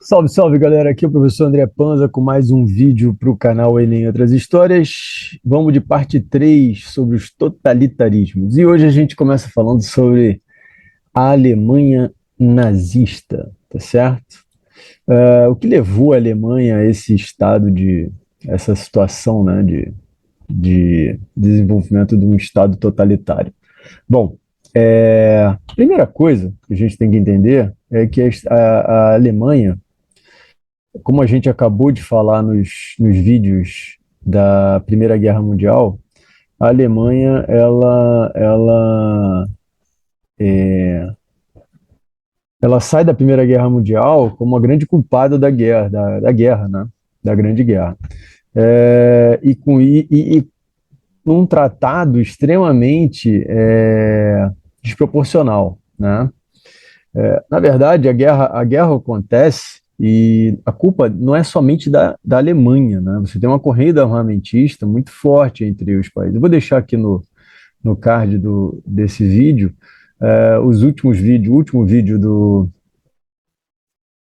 Salve, salve galera, aqui é o professor André Panza com mais um vídeo para o canal Enem e Outras Histórias. Vamos de parte 3 sobre os totalitarismos. E hoje a gente começa falando sobre a Alemanha nazista, tá certo? O que levou a Alemanha a esse estado essa situação, né, de desenvolvimento de um estado totalitário? Bom, a primeira coisa que a gente tem que entender é que a Alemanha, como a gente acabou de falar nos vídeos da Primeira Guerra Mundial, a Alemanha ela sai da Primeira Guerra Mundial como a grande culpada da guerra, né? Da Grande Guerra. E num tratado extremamente desproporcional, né? Na verdade, a guerra acontece e a culpa não é somente da Alemanha, né? Você tem uma corrida armamentista muito forte entre os países. Eu vou deixar aqui no card desse vídeo os últimos vídeos, o último vídeo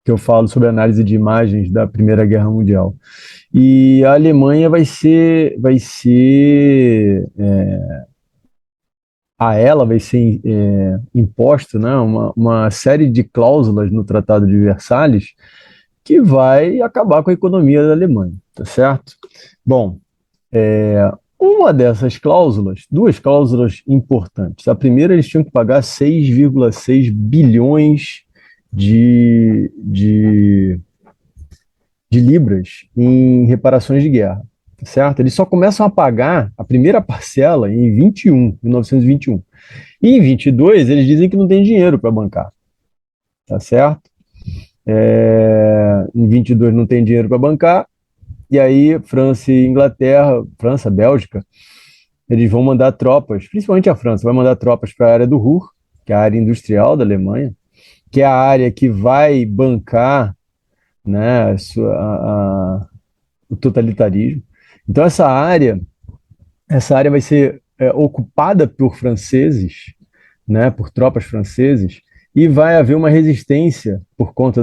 que eu falo sobre análise de imagens da Primeira Guerra Mundial. E a Alemanha a ela vai ser imposto, né, uma série de cláusulas no Tratado de Versalhes que vai acabar com a economia da Alemanha, tá certo? Bom, uma dessas cláusulas, duas cláusulas importantes. A primeira, eles tinham que pagar 6,6 bilhões de libras em reparações de guerra, tá certo? Eles só começam a pagar a primeira parcela em 1921. E em 22, eles dizem que não tem dinheiro para bancar, tá certo? Em 22 não tem dinheiro para bancar, e aí França e Inglaterra, França, Bélgica, eles vão mandar tropas, principalmente a França, vai mandar tropas para a área do Ruhr, que é a área industrial da Alemanha, que é a área que vai bancar, né, o totalitarismo. Então essa área vai ser ocupada por franceses, né, por tropas franceses, e vai haver uma resistência por conta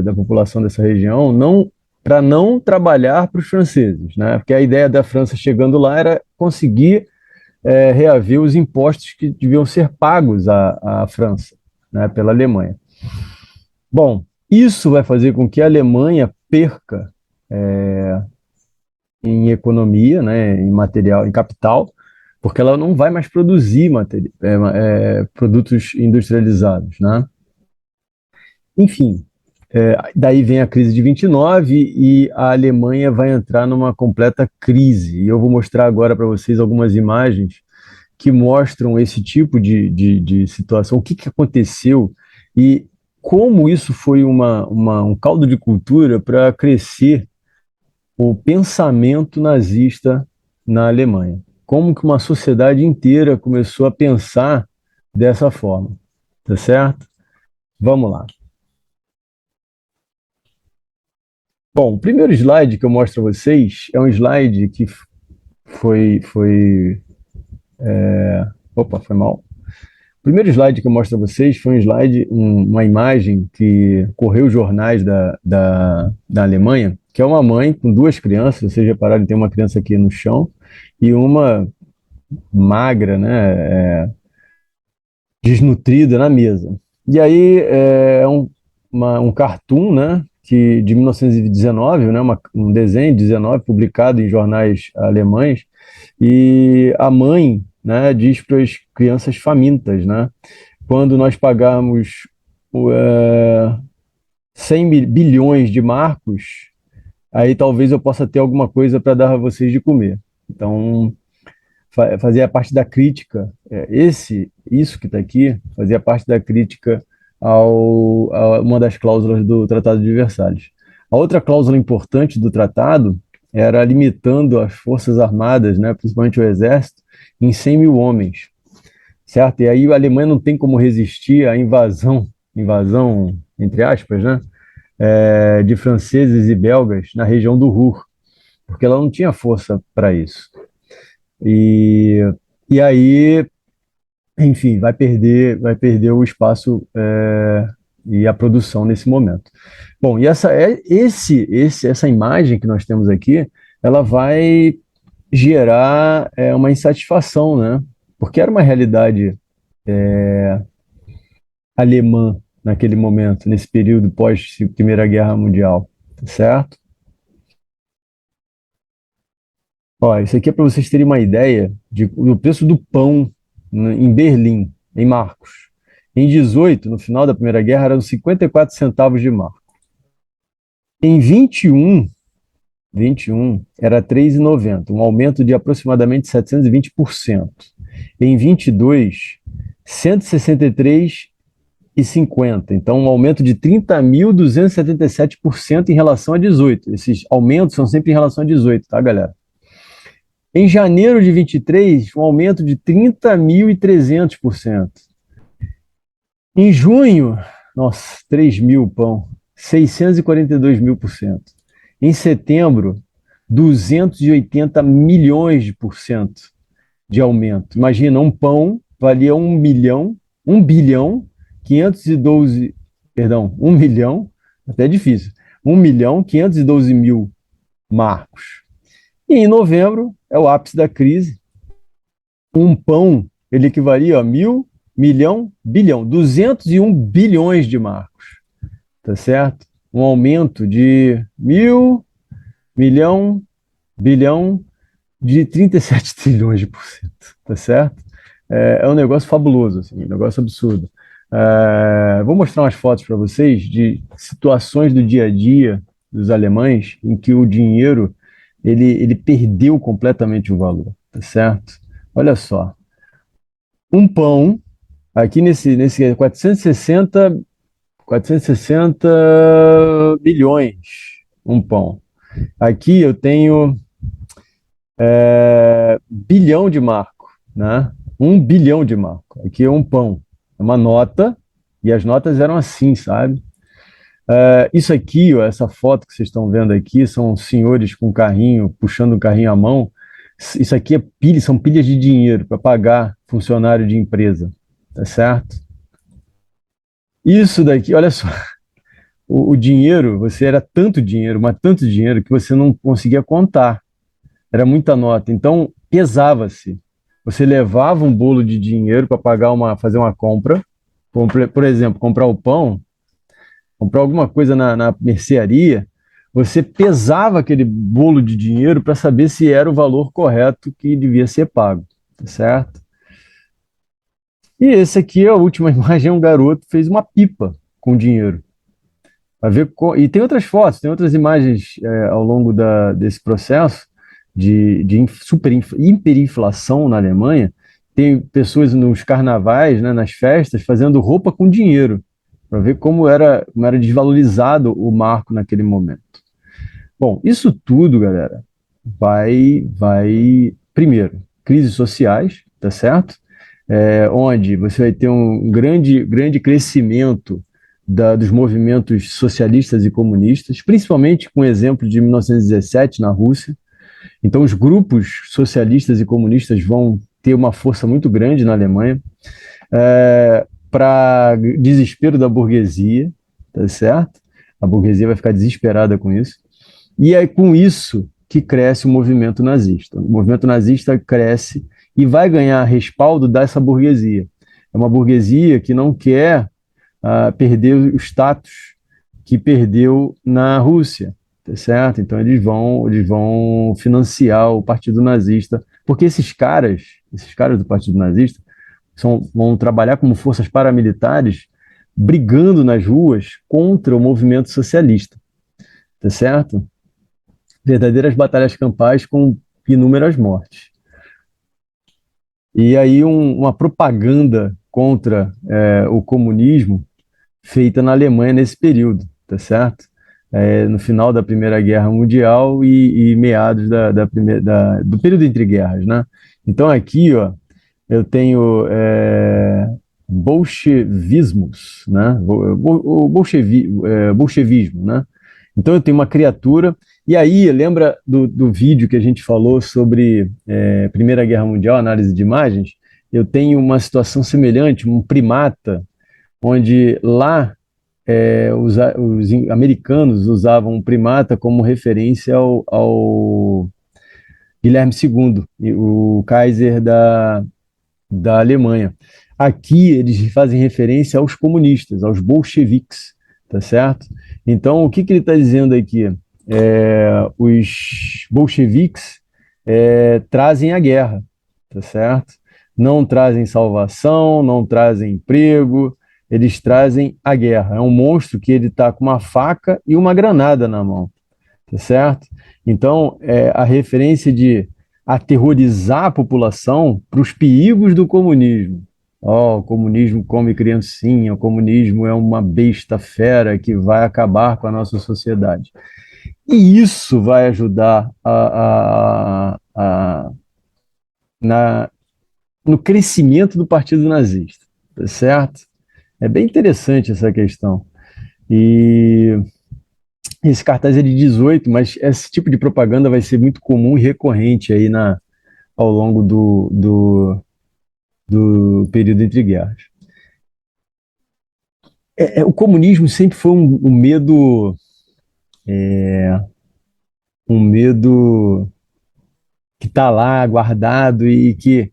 da população dessa região, não para não trabalhar para os franceses, né? Porque a ideia da França chegando lá era conseguir reaver os impostos que deviam ser pagos à França, né, pela Alemanha. Bom, isso vai fazer com que a Alemanha perca em economia, né, em material, em capital, porque ela não vai mais produzir produtos industrializados, né? Enfim, daí vem a crise de 29 e a Alemanha vai entrar numa completa crise. E eu vou mostrar agora para vocês algumas imagens que mostram esse tipo de situação, o que, que aconteceu e como isso foi um caldo de cultura para crescer o pensamento nazista na Alemanha. Como que uma sociedade inteira começou a pensar dessa forma, tá certo? Vamos lá. Bom, o primeiro slide que eu mostro a vocês é um slide que foi... Opa, foi mal. O primeiro slide que eu mostro a vocês foi um slide, uma imagem que correu os jornais da Alemanha, que é uma mãe com duas crianças, vocês repararam, tem uma criança aqui no chão e uma magra, né, desnutrida na mesa. E aí é um cartoon, né, de 1919, né, um desenho de 19 publicado em jornais alemães, e a mãe, né, diz para as crianças famintas, né, quando nós pagarmos 100 bilhões de marcos, aí talvez eu possa ter alguma coisa para dar a vocês de comer. Então, fazia parte da crítica, isso que está aqui, fazia parte da crítica a uma das cláusulas do Tratado de Versalhes. A outra cláusula importante do tratado era limitando as forças armadas, né, principalmente o exército, em 100 mil homens, certo? E aí a Alemanha não tem como resistir à invasão entre aspas, né, de franceses e belgas na região do Ruhr, porque ela não tinha força para isso. E, e aí, enfim, vai perder o espaço e a produção nesse momento. Bom, e essa imagem que nós temos aqui, ela vai gerar uma insatisfação, né? Porque era uma realidade alemã naquele momento, nesse período pós Primeira Guerra Mundial, tá certo? Ó, isso aqui é para vocês terem uma ideia do preço do pão em Berlim, em marcos. Em 18, no final da Primeira Guerra, eram 54 centavos de marco. Em 21 era 3,90, um aumento de aproximadamente 720%. Em 22, 163,50, então um aumento de 30.277% em relação a 18. Esses aumentos são sempre em relação a 18, tá, galera? Em janeiro de 23, um aumento de 30.300%. Em junho, nossa, 3 mil pão, 642.000%. Em setembro, 280 milhões de por cento de aumento. Imagina, um pão valia 1 bilhão, 512, perdão, 1 milhão, até é difícil, 1 milhão, 512 mil marcos. E em novembro, é o ápice da crise, um pão, ele equivalia a 1.000, 1 milhão, bilhão, 201 bilhões de marcos, tá certo? Um aumento de 1.000, 1 milhão, bilhão, de 37 trilhões de por cento, tá certo? É um negócio fabuloso, assim, um negócio absurdo. Vou mostrar umas fotos para vocês de situações do dia a dia dos alemães em que o dinheiro ele perdeu completamente o valor, tá certo? Olha só, um pão aqui nesse 460 bilhões, um pão. Aqui eu tenho bilhão de marco, né? 1 bilhão de marco. Aqui é um pão, é uma nota, e as notas eram assim, sabe? Isso aqui, ó, essa foto que vocês estão vendo aqui, são senhores com carrinho, puxando um carrinho à mão. Isso aqui são pilhas de dinheiro para pagar funcionário de empresa, tá certo? Isso daqui, olha só, o dinheiro, você era tanto dinheiro, mas tanto dinheiro que você não conseguia contar. Era muita nota. Então, pesava-se. Você levava um bolo de dinheiro para fazer uma compra, por exemplo, comprar o pão, comprar alguma coisa na mercearia, você pesava aquele bolo de dinheiro para saber se era o valor correto que devia ser pago, tá certo? E esse aqui, a última imagem, é um garoto fez uma pipa com dinheiro. E tem outras fotos, tem outras imagens ao longo desse processo de hiperinflação na Alemanha. Tem pessoas nos carnavais, né, nas festas, fazendo roupa com dinheiro, para ver como era desvalorizado o marco naquele momento. Bom, isso tudo, galera, primeiro, crises sociais, tá certo? Onde você vai ter um grande crescimento dos movimentos socialistas e comunistas, principalmente com o exemplo de 1917 na Rússia. Então, os grupos socialistas e comunistas vão ter uma força muito grande na Alemanha, para desespero da burguesia, tá certo? A burguesia vai ficar desesperada com isso. E é com isso que cresce o movimento nazista. O movimento nazista cresce e vai ganhar respaldo dessa burguesia. É uma burguesia que não quer perder o status que perdeu na Rússia, tá certo? Então eles vão financiar o Partido Nazista, porque esses caras do Partido Nazista vão trabalhar como forças paramilitares, brigando nas ruas contra o movimento socialista, tá certo? Verdadeiras batalhas campais com inúmeras mortes. E aí uma propaganda contra o comunismo feita na Alemanha nesse período, tá certo? No final da Primeira Guerra Mundial e meados do período entre guerras, né? Então aqui, ó, eu tenho bolchevismos, né? O bolchevismo, né? Então eu tenho uma criatura, e aí lembra do vídeo que a gente falou sobre Primeira Guerra Mundial, análise de imagens? Eu tenho uma situação semelhante, um primata, onde lá os americanos usavam o primata como referência ao Guilherme II, o Kaiser da Alemanha. Aqui eles fazem referência aos comunistas, aos bolcheviques, tá certo? Então, o que ele está dizendo aqui? Os bolcheviques trazem a guerra, tá certo? Não trazem salvação, não trazem emprego, eles trazem a guerra. É um monstro que ele está com uma faca e uma granada na mão, tá certo? Então, a referência de aterrorizar a população para os perigos do comunismo. O comunismo come criancinha, o comunismo é uma besta fera que vai acabar com a nossa sociedade. E isso vai ajudar no crescimento do Partido Nazista, tá certo? É bem interessante essa questão. E esse cartaz é de 18, mas esse tipo de propaganda vai ser muito comum e recorrente aí ao longo do período entre guerras. O comunismo sempre foi um medo que está lá guardado e que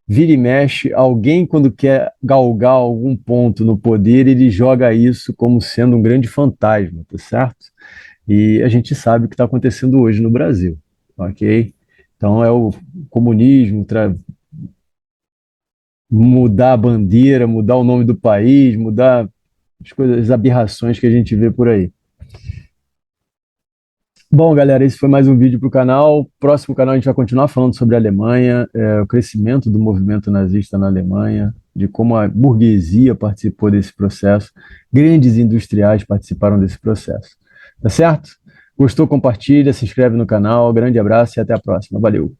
vira e mexe, alguém quando quer galgar algum ponto no poder, ele joga isso como sendo um grande fantasma, tá certo? E a gente sabe o que está acontecendo hoje no Brasil, ok? Então é o comunismo, mudar a bandeira, mudar o nome do país, mudar as coisas, as aberrações que a gente vê por aí. Bom, galera, esse foi mais um vídeo para o canal. Próximo canal a gente vai continuar falando sobre a Alemanha, o crescimento do movimento nazista na Alemanha, de como a burguesia participou desse processo, grandes industriais participaram desse processo. Tá certo? Gostou? Compartilha, se inscreve no canal. Grande abraço e até a próxima. Valeu!